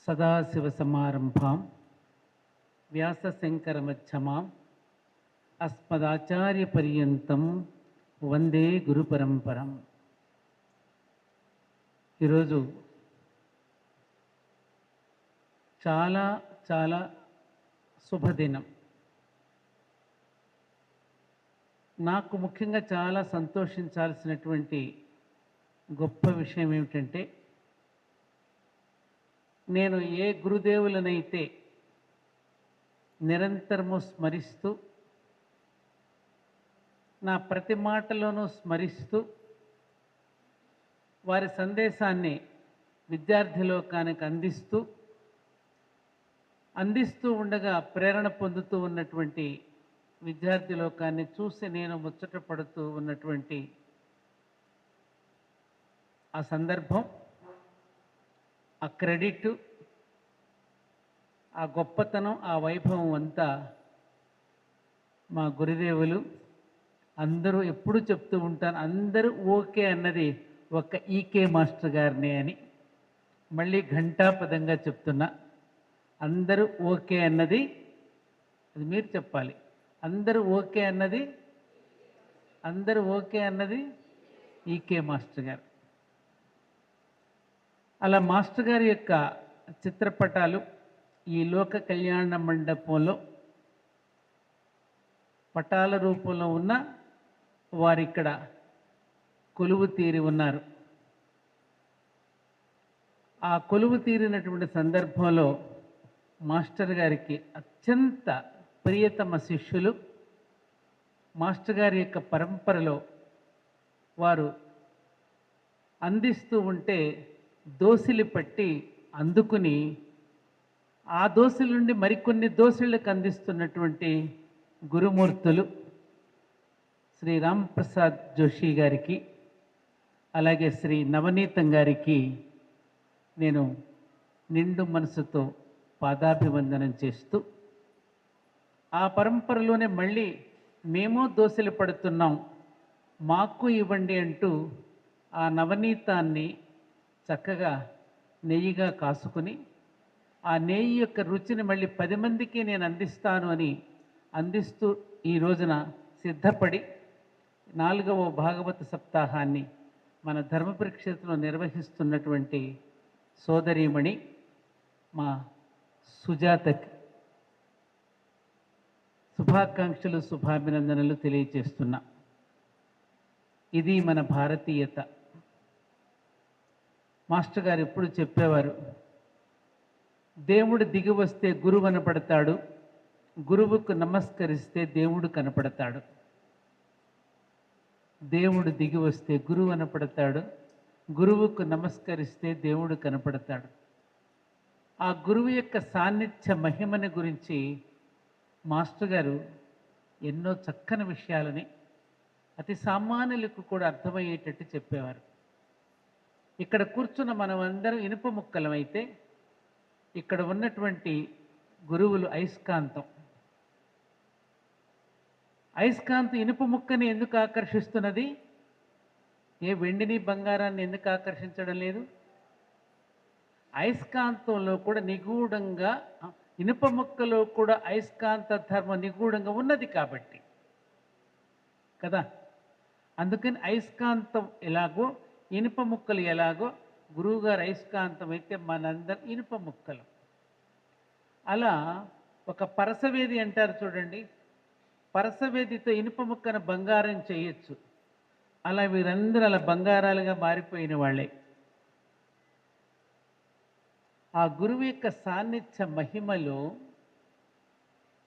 సదాశివసమారంభాం వ్యాసశంకరమధ్యమాం అస్మదాచార్యపర్యంతం వందే గురుపరంపరం. ఈరోజు చాలా చాలా శుభదినం. నాకు ముఖ్యంగా చాలా సంతోషించాల్సినటువంటి గొప్ప విషయం ఏమిటంటే, నేను ఏ గురుదేవులనైతే నిరంతరము స్మరిస్తూ, నా ప్రతి మాటలోనూ స్మరిస్తూ, వారి సందేశాన్ని విద్యార్థి లోకానికి అందిస్తూ ఉండగా ప్రేరణ పొందుతూ ఉన్నటువంటి విద్యార్థి లోకాన్ని చూసి నేను ముచ్చట పడుతూ ఉన్నటువంటి ఆ సందర్భం, ఆ క్రెడిట్, ఆ గొప్పతనం, ఆ వైభవం అంతా మా గురుదేవులు అందరూ ఎప్పుడు చెప్తూ ఉంటాను, అందరూ ఓకే అన్నది ఒక ఈకే మాస్టర్ గారినే అని. మళ్ళీ ఘంటాపదంగా చెప్తున్నా, అందరూ ఓకే అన్నది అది మీరు చెప్పాలి. అందరూ ఓకే అన్నది ఈకే మాస్టర్ గారు. అలా మాస్టర్ గారి యొక్క చిత్రపటాలు ఈ లోక కళ్యాణ మండపంలో పటాల రూపంలో ఉన్న వారిక్కడ కొలువు తీరి ఉన్నారు. ఆ కొలువు తీరినటువంటి సందర్భంలో మాస్టర్ గారికి అత్యంత ప్రియతమ శిష్యులు, మాస్టర్ గారి యొక్క పరంపరలో వారు అందిస్తూ ఉంటే దోసిలి పట్టి అందుకుని, ఆ దోసిల నుండి మరికొన్ని దోసిళ్ళకు అందిస్తున్నటువంటి గురుమూర్తులు శ్రీ రామ్ ప్రసాద్ జోషి గారికి, అలాగే శ్రీ నవనీతం గారికి నేను నిండు మనసుతో పాదాభివందనం చేస్తూ, ఆ పరంపరలోనే మళ్ళీ మేము దోసిలి పడుతున్నాం, మాకు ఇవ్వండి అంటూ ఆ నవనీతాన్ని చక్కగా నెయ్యిగా కాసుకుని, ఆ నెయ్యి యొక్క రుచిని మళ్ళీ 10 మందికి నేను అందిస్తాను అని అందిస్తూ ఈ రోజున సిద్ధపడి 4వ భాగవత సప్తాహాన్ని మన ధర్మపురి క్షేత్రంలో నిర్వహిస్తున్నటువంటి సోదరీమణి మా సుజాతకి శుభాకాంక్షలు, శుభాభినందనలు తెలియజేస్తున్నా. ఇది మన భారతీయత. మాస్టర్ గారు ఎప్పుడు చెప్పేవారు, దేవుడు దిగి వస్తే గురువు కనపడతాడు, గురువుకు నమస్కరిస్తే దేవుడు కనపడతాడు. దేవుడు దిగి వస్తే గురువు కనపడతాడు, గురువుకు నమస్కరిస్తే దేవుడు కనపడతాడు. ఆ గురువు యొక్క సాన్నిధ్య మహిమని గురించి మాస్టర్ గారు ఎన్నో చక్కని విషయాలని అతి సామాన్యులకు కూడా అర్థమయ్యేటట్టు చెప్పేవారు. ఇక్కడ కూర్చున్న మనమందరం ఇనుప ముక్కలమైతే, ఇక్కడ ఉన్నటువంటి గురువులు అయస్కాంతం. అయస్కాంతం ఇనుప ముక్కని ఎందుకు ఆకర్షిస్తున్నది? ఏ వెండిని బంగారాన్ని ఎందుకు ఆకర్షించడం లేదు? అయస్కాంతంలో కూడా నిగూఢంగా, ఇనుప ముక్కలో కూడా అయస్కాంత ధర్మం నిగూఢంగా ఉన్నది కాబట్టి కదా. అందుకని అయస్కాంతం ఎలాగో, ఇనుప ముక్కలు ఎలాగో, గురువుగారు అయస్కాంతం అయితే మనందరం ఇనుప ముక్కలు. అలా ఒక పరసవేది అంటారు చూడండి, పరసవేదితో ఇనుప ముక్కను బంగారం చేయొచ్చు. అలా వీరందరూ అలా బంగారాలుగా మారిపోయిన వాళ్ళే. ఆ గురువు యొక్క సాన్నిధ్య మహిమలో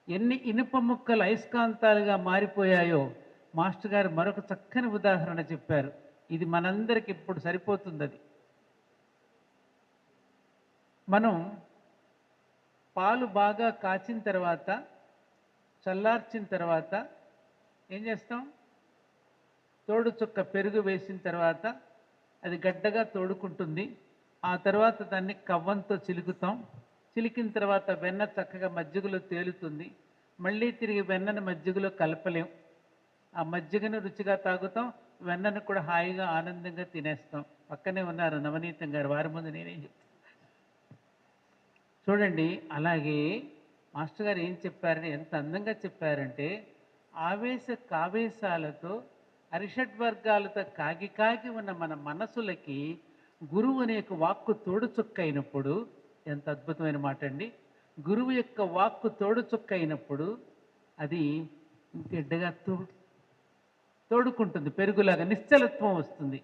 ఎన్ని ఇనుప ముక్కలు అయస్కాంతాలుగా మారిపోయాయో మాస్టర్ గారు మరొక చక్కని ఉదాహరణ చెప్పారు. ఇది మనందరికి ఇప్పుడు సరిపోతుంది. అది మనం పాలు బాగా కాచిన తర్వాత, చల్లార్చిన తర్వాత ఏం చేస్తాం? తోడు చుక్క పెరుగు వేసిన తర్వాత అది గడ్డగా తోడుకుంటుంది. ఆ తర్వాత దాన్ని కవ్వంతో చిలుకుతాం. చిలికిన తర్వాత వెన్న చక్కగా మజ్జిగలో తేలుతుంది. మళ్ళీ తిరిగి వెన్నను మజ్జిగలో కలపలేం. ఆ మజ్జిగను రుచిగా తాగుతాం, వెన్నను కూడా హాయిగా ఆనందంగా తినేస్తాం. పక్కనే ఉన్నారు నవనీతం గారు, వారి ముందు నేనేం చెప్తాను. చూడండి, అలాగే మాస్టర్ గారు ఏం చెప్పారని ఎంత అందంగా చెప్పారంటే, ఆవేశ కావేశాలతో అరిషడ్ వర్గాలతో కాగి కాగి ఉన్న మన మనసులకి గురువు అనే ఒక వాక్కు తోడు చుక్కైనప్పుడు, ఎంత అద్భుతమైన మాట అండి. గురువు యొక్క వాక్కు తోడు చుక్కైనప్పుడు అది గిడ్డగా తోడుకుంటుంది, పెరుగులాగా నిశ్చలత్వం వస్తుంది.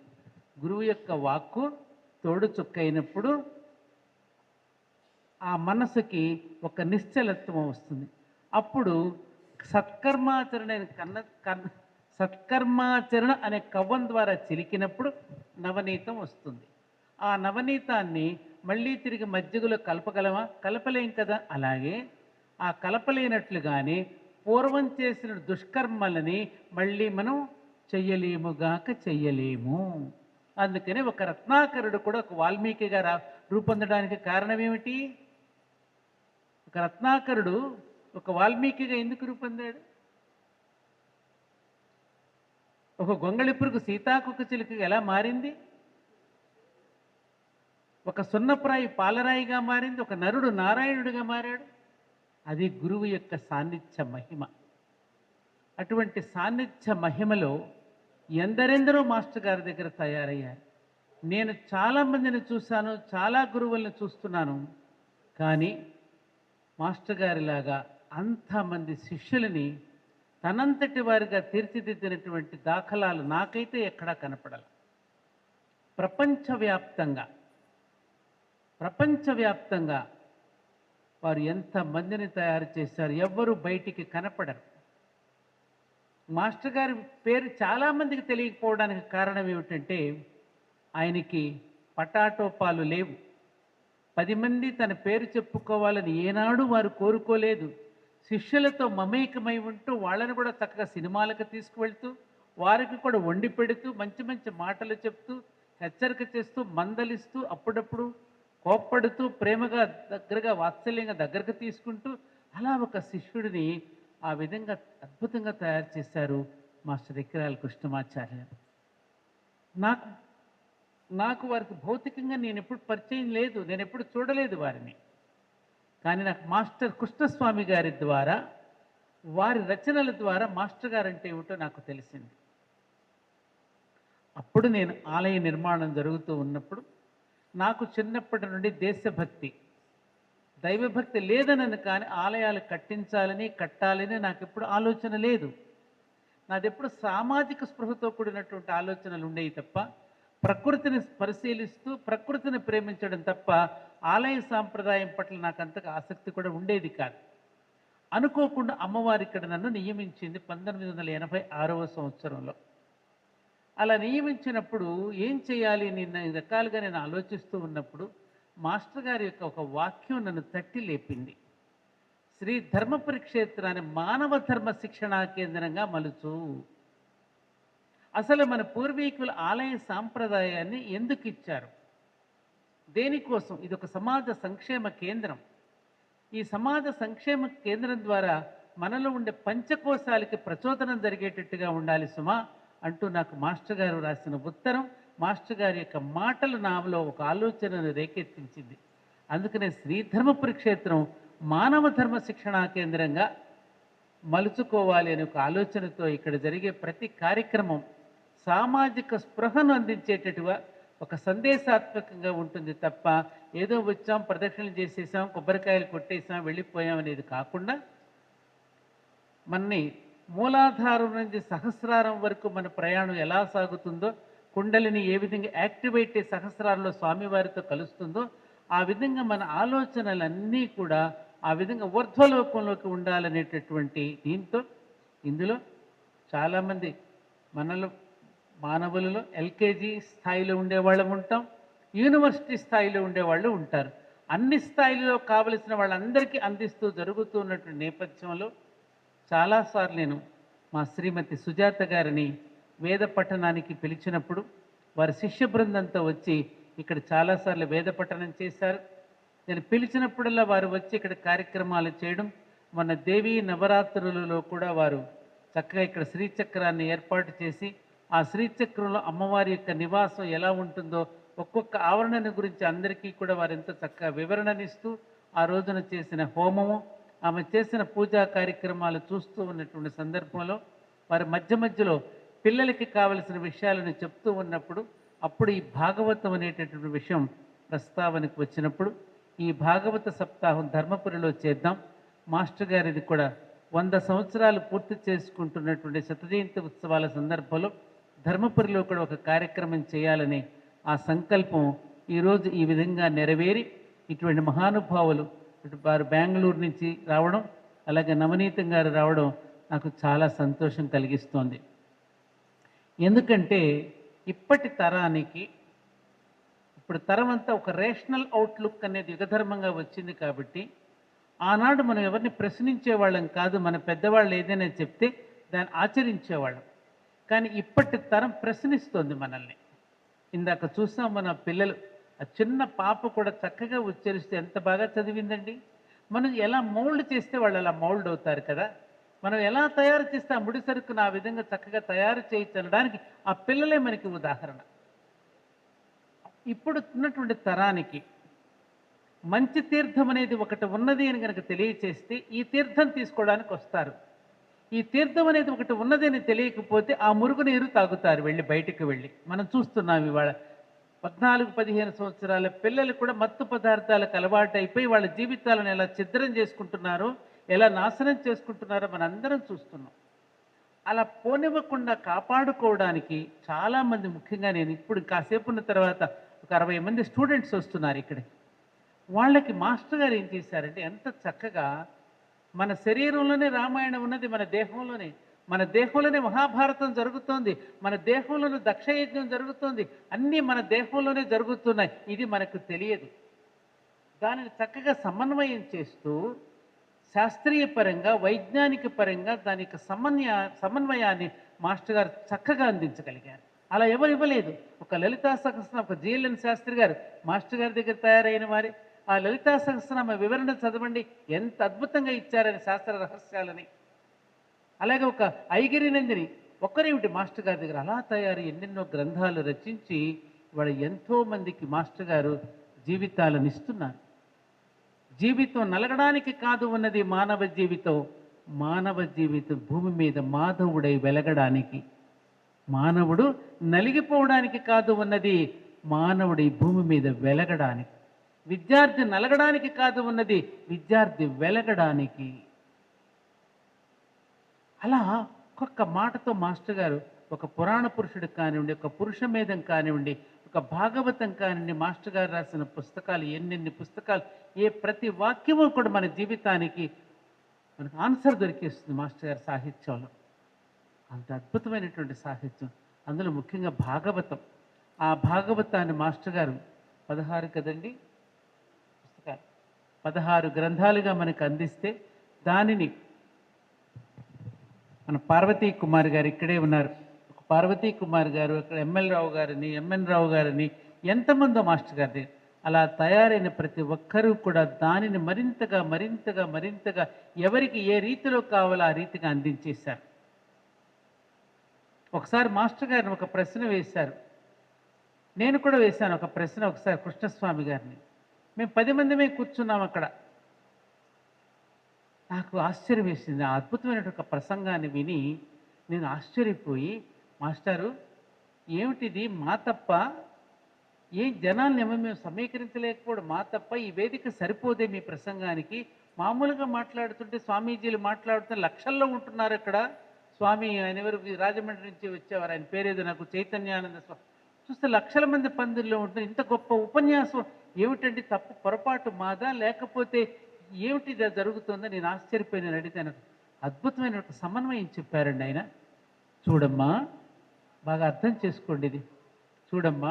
గురువు యొక్క వాక్కు తోడు చుక్కైనప్పుడు ఆ మనసుకి ఒక నిశ్చలత్వం వస్తుంది. అప్పుడు సత్కర్మాచరణ సత్కర్మాచరణ అనే కవ్వం ద్వారా చిలికినప్పుడు నవనీతం వస్తుంది. ఆ నవనీతాన్ని మళ్ళీ తిరిగి మజ్జిగలో కలపగలమా? కలపలేం కదా. అలాగే ఆ కలపలేనట్లుగానే పూర్వం చేసిన దుష్కర్మలని మళ్ళీ మనం చెయ్యలేముగాక చెయ్యలేము. అందుకని ఒక రత్నాకరుడు కూడా ఒక వాల్మీకిగా రూపొందడానికి కారణం ఏమిటి? ఒక రత్నాకరుడు ఒక వాల్మీకిగా ఎందుకు రూపొందాడు? ఒక గొంగళి పురుగు సీతాకుక చిలుక ఎలా మారింది? ఒక సున్నప్రాయి పాలరాయిగా మారింది. ఒక నరుడు నారాయణుడిగా మారాడు. అది గురువు యొక్క సాన్నిధ్య మహిమ. అటువంటి సాన్నిధ్య మహిమలో ఎందరెందరో మాస్టర్ గారి దగ్గర తయారయ్యారు. నేను చాలామందిని చూశాను, చాలా గురువులను చూస్తున్నాను. కానీ మాస్టర్ గారిలాగా అంతమంది శిష్యులని తనంతటి వారిగా తీర్చిదిద్దినటువంటి దాఖలాలు నాకైతే ఎక్కడా కనపడాలి. ప్రపంచవ్యాప్తంగా వారు ఎంతమందిని తయారు చేశారు, ఎవ్వరూ బయటికి కనపడరు. మాస్టర్ గారి పేరు చాలామందికి తెలియకపోవడానికి కారణం ఏమిటంటే, ఆయనకి పటాటోపాలు లేవు. 10 మంది తన పేరు చెప్పుకోవాలని ఏనాడు వారు కోరుకోలేదు. శిష్యులతో మమేకమై ఉంటూ వాళ్ళని కూడా చక్కగా సినిమాలకు తీసుకువెళ్తూ, వారికి కూడా వండి పెడుతూ, మంచి మంచి మాటలు చెప్తూ, హెచ్చరిక చేస్తూ, మందలిస్తూ, అప్పుడప్పుడు కోప్పడుతూ, ప్రేమగా దగ్గరగా వాత్సల్యంగా దగ్గరకు తీసుకుంటూ, అలా ఒక శిష్యుడిని ఆ విధంగా అద్భుతంగా తయారు చేశారు మాస్టర్ ఎక్కిరాల కృష్ణమాచార్య. నాకు వారికి భౌతికంగా నేను ఎప్పుడు పరిచయం లేదు, నేను ఎప్పుడు చూడలేదు వారిని. కానీ నాకు మాస్టర్ కృష్ణస్వామి గారి ద్వారా, వారి రచనల ద్వారా మాస్టర్ గారు అంటే ఏమిటో నాకు తెలిసింది. అప్పుడు నేను ఆలయ నిర్మాణం జరుగుతూ ఉన్నప్పుడు నాకు చిన్నప్పటి నుండి దేశభక్తి, దైవభక్తి లేదనని, కానీ ఆలయాలు కట్టాలని నాకు ఎప్పుడు ఆలోచన లేదు. నాదెప్పుడు సామాజిక స్పృహతో కూడినటువంటి ఆలోచనలు ఉండేవి తప్ప, ప్రకృతిని పరిశీలిస్తూ ప్రకృతిని ప్రేమించడం తప్ప ఆలయ సాంప్రదాయం పట్ల నాకు అంతగా ఆసక్తి కూడా ఉండేది కాదు. అనుకోకుండా అమ్మవారి ఇక్కడ నన్ను నియమించింది 1986వ సంవత్సరంలో. అలా నియమించినప్పుడు ఏం చేయాలి నిన్న రకాలుగా నేను ఆలోచిస్తూ ఉన్నప్పుడు మాస్టర్ గారి యొక్క ఒక వాక్యం నన్ను తట్టి లేపింది. శ్రీ ధర్మపురి క్షేత్రాన్ని మానవ ధర్మ శిక్షణా కేంద్రంగా మలుచు. అసలు మన పూర్వీకుల ఆలయ సాంప్రదాయాన్ని ఎందుకు ఇచ్చారు, దేనికోసం? ఇది ఒక సమాజ సంక్షేమ కేంద్రం. ఈ సమాజ సంక్షేమ కేంద్రం ద్వారా మనలో ఉండే పంచకోశాలకి ప్రచోదనం జరిగేటట్టుగా ఉండాలి సుమా అంటూ నాకు మాస్టర్ గారు రాసిన ఉత్తరం, మాస్టర్ గారి యొక్క మాటలు నాలో ఒక ఆలోచనను రేకెత్తించింది. అందుకనే శ్రీధర్మపురి క్షేత్రం మానవ ధర్మ శిక్షణా కేంద్రంగా మలుచుకోవాలి అనే ఒక ఆలోచనతో ఇక్కడ జరిగే ప్రతి కార్యక్రమం సామాజిక స్పృహను అందించేటట్టుగా ఒక సందేశాత్మకంగా ఉంటుంది తప్ప ఏదో వచ్చాం, ప్రదక్షిణలు చేసేసాం, కొబ్బరికాయలు కొట్టేసాం, వెళ్ళిపోయాం అనేది కాకుండా, మన్ని మూలాధారం నుంచి సహస్రారం వరకు మన ప్రయాణం ఎలా సాగుతుందో, కుండలిని ఏ విధంగా యాక్టివేట్ సహస్రారంలో స్వామివారితో కలుస్తుందో, ఆ విధంగా మన ఆలోచనలన్నీ కూడా ఆ విధంగా ఊర్ధ్వలోకంలోకి ఉండాలనేటటువంటి దీంతో ఇందులో చాలామంది మనలో మానవులలో ఎల్కేజీ స్థాయిలో ఉండేవాళ్ళం ఉంటాం, యూనివర్సిటీ స్థాయిలో ఉండేవాళ్ళు ఉంటారు. అన్ని స్థాయిలో కావలసిన వాళ్ళందరికీ అందిస్తూ జరుగుతున్నటువంటి నేపథ్యంలో చాలాసార్లు నేను మా శ్రీమతి సుజాత గారిని వేద పఠనానికి పిలిచినప్పుడు వారి శిష్య బృందంతో వచ్చి ఇక్కడ చాలాసార్లు వేద పఠనం చేశారు. నేను పిలిచినప్పుడల్లా వారు వచ్చి ఇక్కడ కార్యక్రమాలు చేయడం, మన దేవీ నవరాత్రులలో కూడా వారు చక్కగా ఇక్కడ శ్రీచక్రాన్ని ఏర్పాటు చేసి ఆ శ్రీచక్రంలో అమ్మవారి యొక్క నివాసం ఎలా ఉంటుందో ఒక్కొక్క ఆవరణను గురించి అందరికీ కూడా వారు ఎంతో చక్కగా వివరణనిస్తూ ఆ రోజున చేసిన హోమము, ఆమె చేసిన పూజా కార్యక్రమాలు చూస్తూ ఉన్నటువంటి సందర్భంలో వారి మధ్య మధ్యలో పిల్లలకి కావలసిన విషయాలను చెప్తూ ఉన్నప్పుడు అప్పుడు ఈ భాగవతం అనేటటువంటి విషయం ప్రస్తావనకు వచ్చినప్పుడు ఈ భాగవత సప్తాహం ధర్మపురిలో చేద్దాం. మాస్టర్ గారిది కూడా 100 సంవత్సరాలు పూర్తి చేసుకుంటున్నటువంటి శతజయంతి ఉత్సవాల సందర్భంలో ధర్మపురిలో కూడా ఒక కార్యక్రమం చేయాలని ఆ సంకల్పం ఈరోజు ఈ విధంగా నెరవేరి ఇటువంటి మహానుభావులు వారు బెంగళూరు నుంచి రావడం, అలాగే నవనీతం గారు రావడం నాకు చాలా సంతోషం కలిగిస్తోంది. ఎందుకంటే ఇప్పటి తరానికి ఇప్పుడు తరం అంతా ఒక రేషనల్ అవుట్లుక్ అనేది యుగధర్మంగా వచ్చింది కాబట్టి ఆనాడు మనం ఎవరిని ప్రశ్నించేవాళ్ళం కాదు, మన పెద్దవాళ్ళు ఏదైనా చెప్తే దాన్ని ఆచరించేవాళ్ళం. కానీ ఇప్పటి తరం ప్రశ్నిస్తోంది మనల్ని. ఇందాక చూసాం మన పిల్లలు, ఆ చిన్న పాప కూడా చక్కగా ఉచ్చరిస్తే ఎంత బాగా చదివిందండి. మనం ఎలా మౌల్డ్ చేస్తే వాళ్ళు అలా మౌల్డ్ అవుతారు కదా. మనం ఎలా తయారు చేస్తే ఆ ముడి సరుకును ఆ విధంగా చక్కగా తయారు చేయడానికి ఆ పిల్లలే మనకి ఉదాహరణ. ఇప్పుడు ఉన్నటువంటి తరానికి మంచి తీర్థం అనేది ఒకటి ఉన్నది అని కనుక తెలియచేస్తే ఈ తీర్థం తీసుకోవడానికి వస్తారు. ఈ తీర్థం అనేది ఒకటి ఉన్నది అని తెలియకపోతే ఆ మురుగు నీరు తాగుతారు వెళ్ళి, బయటికి వెళ్ళి. మనం చూస్తున్నాం ఇవాళ 14-15 సంవత్సరాల పిల్లలు కూడా మత్తు పదార్థాలకు అలవాటు అయిపోయి వాళ్ళ జీవితాలను ఎలా ఛిద్రం చేసుకుంటున్నారో, ఎలా నాశనం చేసుకుంటున్నారో మనందరం చూస్తున్నాం. అలా పోనివ్వకుండా కాపాడుకోవడానికి చాలామంది, ముఖ్యంగా నేను ఇప్పుడు కాసేపు ఉన్న తర్వాత ఒక 60 మంది స్టూడెంట్స్ వస్తున్నారు ఇక్కడికి. వాళ్ళకి మాస్టర్ గారు ఏం చేశారంటే ఎంత చక్కగా మన శరీరంలోనే రామాయణం ఉన్నది, మన దేహంలోనే మహాభారతం జరుగుతోంది, మన దేహంలోనే దక్షయజ్ఞం జరుగుతోంది, అన్నీ మన దేహంలోనే జరుగుతున్నాయి. ఇది మనకు తెలియదు. దానిని చక్కగా సమన్వయం చేస్తూ శాస్త్రీయ పరంగా, వైజ్ఞానిక పరంగా దానికి సమన్వయాన్ని మాస్టర్ గారు చక్కగా అందించగలిగారు. అలా ఎవరు ఇవ్వలేదు. ఒక లలితా సహస్రనామ, ఒక జిఎల్ఎన్ శాస్త్రి గారు మాస్టర్ గారి దగ్గర తయారైన వారి ఆ లలితా సహస్రనామ వివరణ చదవండి, ఎంత అద్భుతంగా ఇచ్చారని శాస్త్ర రహస్యాలని. అలాగే ఒక ఐగిరినందిని ఒక్కరేమిటి మాస్టర్ గారి దగ్గర అలా తయారు ఎన్నెన్నో గ్రంథాలు రచించి ఇవాళ ఎంతో మందికి మాస్టర్ గారు జీవితాలను ఇస్తున్నారు. జీవితం నలగడానికి కాదు ఉన్నది మానవ జీవితం, మానవ జీవితం భూమి మీద మాధవుడై వెలగడానికి. మానవుడు నలిగిపోవడానికి కాదు ఉన్నది, మానవుడి భూమి మీద వెలగడానికి. విద్యార్థి నలగడానికి కాదు ఉన్నది, విద్యార్థి వెలగడానికి. అలా ఒక్కొక్క మాటతో మాస్టర్ గారు ఒక పురాణ పురుషుడు కానివ్వండి, ఒక పురుషమేధం కానివ్వండి, ఒక భాగవతం కానివ్వండి, మాస్టర్ గారు రాసిన పుస్తకాలు ఎన్నెన్ని పుస్తకాలు, ప్రతి వాక్యము కూడా మన జీవితానికి మనకు ఆన్సర్ దొరికేస్తుంది మాస్టర్ గారి సాహిత్యంలో. అంత అద్భుతమైనటువంటి సాహిత్యం, అందులో ముఖ్యంగా భాగవతం. ఆ భాగవతాన్ని మాస్టర్ గారు 16 కదండి పుస్తకాలు, 16 గ్రంథాలుగా మనకు అందిస్తే దానిని మన పార్వతీ కుమార్ గారు ఇక్కడే ఉన్నారు. పార్వతీ కుమార్ గారు, అక్కడ ఎంఎన్ రావు గారిని ఎంతమందో మాస్టర్ గారి అలా తయారైన ప్రతి ఒక్కరూ కూడా దానిని మరింతగా మరింతగా మరింతగా ఎవరికి ఏ రీతిలో కావాలో ఆ రీతిగా అందించేశారు. ఒకసారి మాస్టర్ గారిని ఒక ప్రశ్న వేశారు, నేను కూడా వేశాను ఒక ప్రశ్న ఒకసారి కృష్ణస్వామి గారిని. మేము 10 మందిమే కూర్చున్నాం అక్కడ. నాకు ఆశ్చర్యం వేసింది. ఆ అద్భుతమైనటువంటి ఒక ప్రసంగాన్ని విని నేను ఆశ్చర్యపోయి, మాస్టారు ఏమిటిది, మా తప్ప, ఏం జనాల్ని ఏమో మేము సమీకరించలేకపోవడం మా తప్ప, ఈ వేదిక సరిపోదే మీ ప్రసంగానికి, మామూలుగా మాట్లాడుతుంటే స్వామీజీలు మాట్లాడుతుంటే లక్షల్లో ఉంటున్నారు అక్కడ. స్వామి ఆయన ఎవరు, రాజమండ్రి నుంచి వచ్చేవారు, ఆయన పేరేదో నాకు చైతన్యానంద స్వామి, చూస్తే లక్షల మంది పందిరిలో ఉంటున్నారు. ఇంత గొప్ప ఉపన్యాసం ఏమిటండి, తప్పు పొరపాటు మాదా లేకపోతే ఏమిటి జరుగుతుందో నేను ఆశ్చర్యపోయిన అడిగితే అద్భుతమైన ఒక సమన్వయం చెప్పారండి ఆయన. చూడమ్మా, బాగా అర్థం చేసుకోండి ఇది. చూడమ్మా,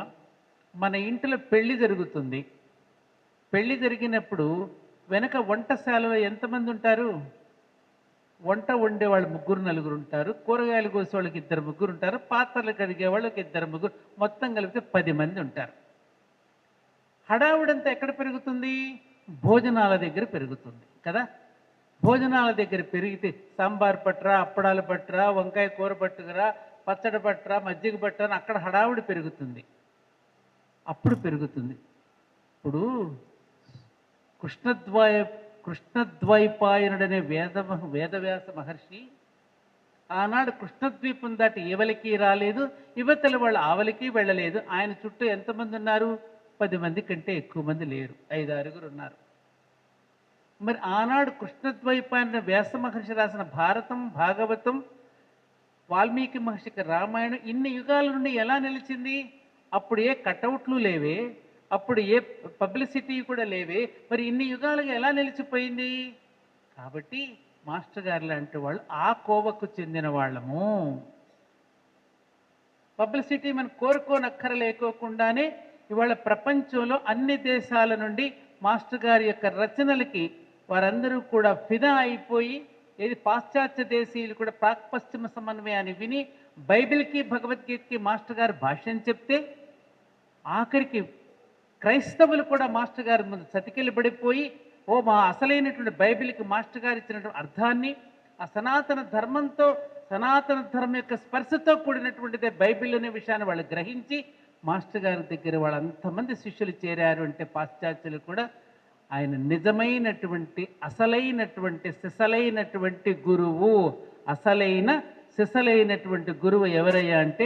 మన ఇంట్లో పెళ్లి జరుగుతుంది. పెళ్లి జరిగినప్పుడు వెనక వంటశాలలో ఎంతమంది ఉంటారు? వంట వండే వాళ్ళు 3-4 ఉంటారు, కూరగాయలు కోసే వాళ్ళకి 2-3 ఉంటారు, పాత్రలు కడిగే వాళ్ళకి 2-3, మొత్తం కలిపితే 10 మంది ఉంటారు. హడావుడంతా ఎక్కడ పెరుగుతుంది? భోజనాల దగ్గర పెరుగుతుంది కదా. భోజనాల దగ్గర పెరిగితే సాంబార్ పట్టరా, అప్పడాలు పట్టరా, వంకాయ కూర పట్టుకురా, పచ్చడి పట్టరా, మజ్జిగ పట్టరా అని అక్కడ హడావుడి పెరుగుతుంది. అప్పుడు పెరుగుతుంది. ఇప్పుడు కృష్ణద్వయ కృష్ణద్వైపాయనుడనే వేదవ్యాస మహర్షి ఆనాడు కృష్ణద్వీపం దాటి ఎవలికి రాలేదు, యువతల వాళ్ళు ఆవలికి వెళ్ళలేదు. ఆయన చుట్టూ ఎంతమంది ఉన్నారు? 10 మంది కంటే ఎక్కువ మంది లేరు, 5-6 ఉన్నారు. మరి ఆనాడు కృష్ణద్వైపాయన వ్యాస మహర్షి రాసిన భారతం, భాగవతం, వాల్మీకి మహర్షికి రామాయణం ఇన్ని యుగాల నుండి ఎలా నిలిచింది? అప్పుడు ఏ కటౌట్లు లేవే, అప్పుడు ఏ పబ్లిసిటీ కూడా లేవే, మరి ఇన్ని యుగాలుగా ఎలా నిలిచిపోయింది? కాబట్టి మాస్టర్ గారు లాంటి వాళ్ళు ఆ కోవకు చెందిన వాళ్ళము. పబ్లిసిటీ మనం కోరుకోనక్కరలేకోకుండానే ఇవాళ ప్రపంచంలో అన్ని దేశాల నుండి మాస్టర్ గారి యొక్క రచనలకి వారందరూ కూడా ఫిదా అయిపోయి, ఏది పాశ్చాత్య దేశీయులు కూడా ప్రాక్ పశ్చిమ సమన్వయాన్ని విని బైబిల్కి భగవద్గీతకి మాస్టర్ గారు భాష్యం చెప్తే, ఆఖరికి క్రైస్తవులు కూడా మాస్టర్ గారి ముందు చతికిలబడిపోయి, ఓ మా అసలైనటువంటి బైబిల్కి మాస్టర్ గారు ఇచ్చినటువంటి అర్థాన్ని, ఆ సనాతన ధర్మంతో, సనాతన ధర్మం యొక్క స్పర్శతో కూడినటువంటిదే బైబిల్ అనే విషయాన్ని వాళ్ళు గ్రహించి మాస్టర్ గారి దగ్గర వాళ్ళంతమంది శిష్యులు చేరారు అంటే పాశ్చాత్యులు కూడా ఆయన నిజమైనటువంటి అసలైనటువంటి సిసలైనటువంటి గురువు, అసలైన సిసలైనటువంటి గురువు ఎవరయ్యా అంటే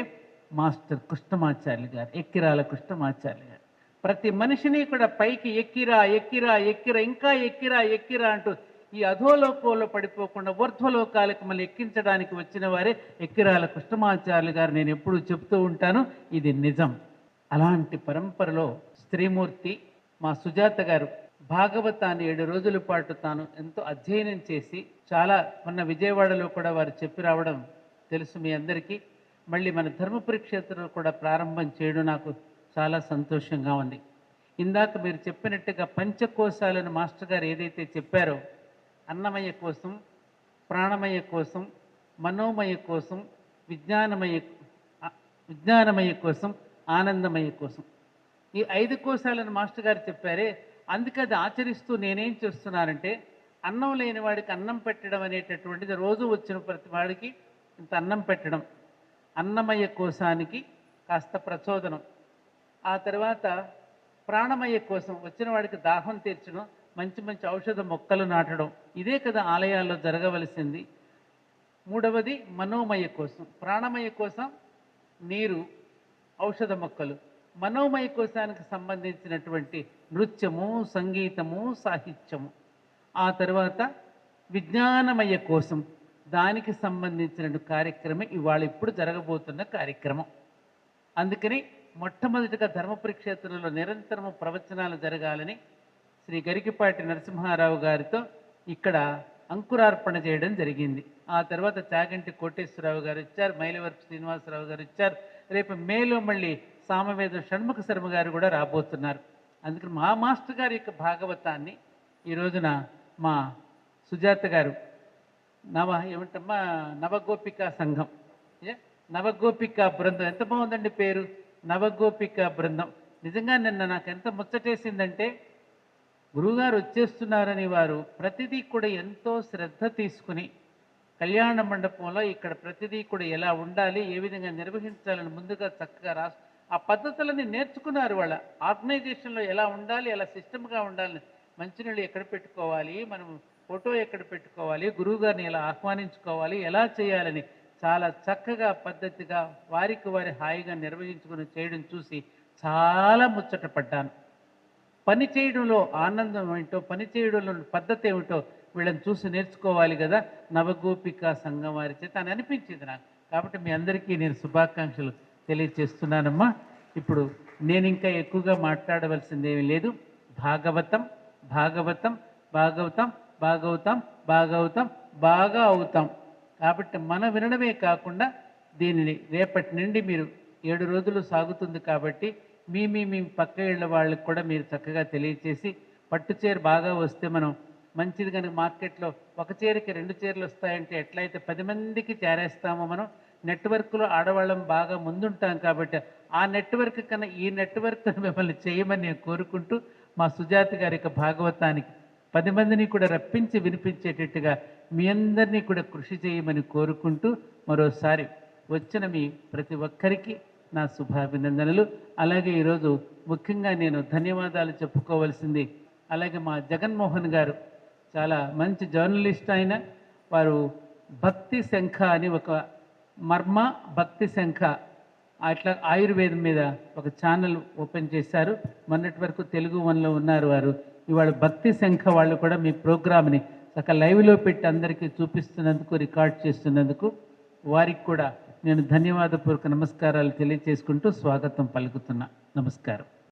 మాస్టర్ కృష్ణమాచార్యులు గారు, ఎక్కిరాల కృష్ణమాచార్యులు గారు. ప్రతి మనిషిని కూడా పైకి ఎక్కిరా ఎక్కిరా ఎక్కిరా ఇంకా ఎక్కిరా ఎక్కిరా అంటూ ఈ అధోలోకంలో పడిపోకుండా ఊర్ధ్వలోకాలకు మళ్ళీ ఎక్కించడానికి వచ్చిన వారే ఎక్కిరాల కృష్ణమాచార్యులు గారు. నేను ఎప్పుడూ చెప్తూ ఉంటాను, ఇది నిజం. అలాంటి పరంపరలో స్త్రీమూర్తి మా సుజాత గారు భాగవతాన్ని 7 రోజుల పాటు తాను ఎంతో అధ్యయనం చేసి, చాలా మొన్న విజయవాడలో కూడా వారు చెప్పి రావడం తెలుసు మీ అందరికీ. మళ్ళీ మన ధర్మపురి క్షేత్రంలో కూడా ప్రారంభం చేయడం నాకు చాలా సంతోషంగా ఉంది. ఇందాక మీరు చెప్పినట్టుగా పంచకోశాలను మాస్టర్ గారు ఏదైతే చెప్పారో, అన్నమయ కోసం, ప్రాణమయ కోసం, మనోమయ కోసం, విజ్ఞానమయ కోసం, ఆనందమయ కోసం, ఈ 5 కోశాలను మాస్టర్ గారు చెప్పారే. అందుకే అది ఆచరిస్తూ నేనేం చేస్తున్నానంటే, అన్నం లేని వాడికి అన్నం పెట్టడం అనేటటువంటిది రోజు వచ్చిన ప్రతి వాడికి ఇంత అన్నం పెట్టడం, అన్నమయ కోశానికి కాస్త ప్రచోదనం, ఆ తర్వాత ప్రాణమయ కోసం వచ్చిన వాడికి దాహం తీర్చడం, మంచి మంచి ఔషధ మొక్కలు నాటడం, ఇదే కదా ఆలయాల్లో జరగవలసింది. మూడవది మనోమయ కోసం, ప్రాణమయ కోసం నీరు, ఔషధ మొక్కలు, మనోమయ కోశానికి సంబంధించినటువంటి నృత్యము, సంగీతము, సాహిత్యము, ఆ తర్వాత విజ్ఞానమయ కోసం దానికి సంబంధించిన కార్యక్రమం ఇవాళ ఇప్పుడు జరగబోతున్న కార్యక్రమం. అందుకని మొట్టమొదటిగా ధర్మపురి క్షేత్రంలో నిరంతరము ప్రవచనాలు జరగాలని శ్రీ గరికిపాటి నరసింహారావు గారితో ఇక్కడ అంకురార్పణ చేయడం జరిగింది. ఆ తర్వాత చాగంటి కోటేశ్వరరావు గారు ఇచ్చారు, మైలవరపు శ్రీనివాసరావు గారు ఇచ్చారు. రేపు మేలో మళ్ళీ సామవేదం షణ్ముఖ శర్మ గారు కూడా రాబోతున్నారు. అందుకని మా మాస్టర్ గారి యొక్క భాగవతాన్ని ఈ రోజున మా సుజాత గారు నవగోపికా సంఘం, నవగోపికా బృందం, ఎంత బాగుందండి పేరు, నవగోపికా బృందం. నిజంగా నిన్న నాకు ఎంత ముచ్చటేసిందంటే, గురువుగారు వచ్చేస్తున్నారని వారు ప్రతిదీ కూడా ఎంతో శ్రద్ధ తీసుకుని కళ్యాణ మండపంలో ఇక్కడ ప్రతిదీ కూడా ఎలా ఉండాలి, ఏ విధంగా నిర్వహించాలని ముందుగా చక్కగా ఆ పద్ధతులన్నీ నేర్చుకున్నారు. వాళ్ళ ఆర్గనైజేషన్లో ఎలా ఉండాలి, ఎలా సిస్టమ్గా ఉండాలని, మంచినీళ్ళు ఎక్కడ పెట్టుకోవాలి, మనం ఫోటో ఎక్కడ పెట్టుకోవాలి, గురువుగారిని ఎలా ఆహ్వానించుకోవాలి, ఎలా చేయాలని చాలా చక్కగా పద్ధతిగా వారికి వారి హాయిగా నిర్వహించుకుని చేయడం చూసి చాలా ముచ్చటపడ్డాను. పని చేయడంలో ఆనందం ఏమిటో, పని చేయడంలో పద్ధతి ఏమిటో వీళ్ళని చూసి నేర్చుకోవాలి కదా నవగోపికా సంఘం వారి చేత అని అనిపించింది నాకు. కాబట్టి మీ అందరికీ నేను శుభాకాంక్షలు తెలియజేస్తున్నానమ్మా. ఇప్పుడు నేను ఇంకా ఎక్కువగా మాట్లాడవలసిందేమీ లేదు. భాగవతం భాగవతం భాగవతం భాగవతం భాగవతం బాగా అవుతాం. కాబట్టి మన వినడమే కాకుండా దీనిని రేపటి నుండి మీరు 7 రోజులు సాగుతుంది కాబట్టి మీ పక్క ఇళ్ళ వాళ్ళకి కూడా మీరు చక్కగా తెలియచేసి, పట్టు చీర బాగా వస్తే మనం మంచిది కనుక మార్కెట్లో ఒక చీరకి 2 చీరలు వస్తాయంటే ఎట్లయితే 10 మందికి చేరేస్తామో, మనం నెట్వర్క్లో ఆడవాళ్ళం బాగా ముందుంటాం. కాబట్టి ఆ నెట్వర్క్ కన్నా ఈ నెట్వర్క్ మిమ్మల్ని చేయమని నేను కోరుకుంటూ, మా సుజాత గారి యొక్క భాగవతానికి 10 మందిని కూడా రప్పించి వినిపించేటట్టుగా మీ అందరినీ కూడా కృషి చేయమని కోరుకుంటూ, మరోసారి వచ్చిన మీ ప్రతి ఒక్కరికి నా శుభాభినందనలు. అలాగే ఈరోజు ముఖ్యంగా నేను ధన్యవాదాలు చెప్పుకోవాల్సింది అలాగే మా జగన్మోహన్ గారు చాలా మంచి జర్నలిస్ట్ అయిన వారు భక్తి శంఖ అని ఒక మర్మ భక్తి శంఖ అట్లా ఆయుర్వేదం మీద ఒక ఛానల్ ఓపెన్ చేశారు. మొన్నటి వరకు తెలుగు వన్లో ఉన్నారు వారు. ఇవాళ భక్తి శంఖ వాళ్ళు కూడా మీ ప్రోగ్రామ్ని ఒక లైవ్లో పెట్టి అందరికీ చూపిస్తున్నందుకు, రికార్డ్ చేస్తున్నందుకు వారికి కూడా నేను ధన్యవాదపూర్వక నమస్కారాలు తెలియచేసుకుంటూ స్వాగతం పలుకుతున్నా. నమస్కారం.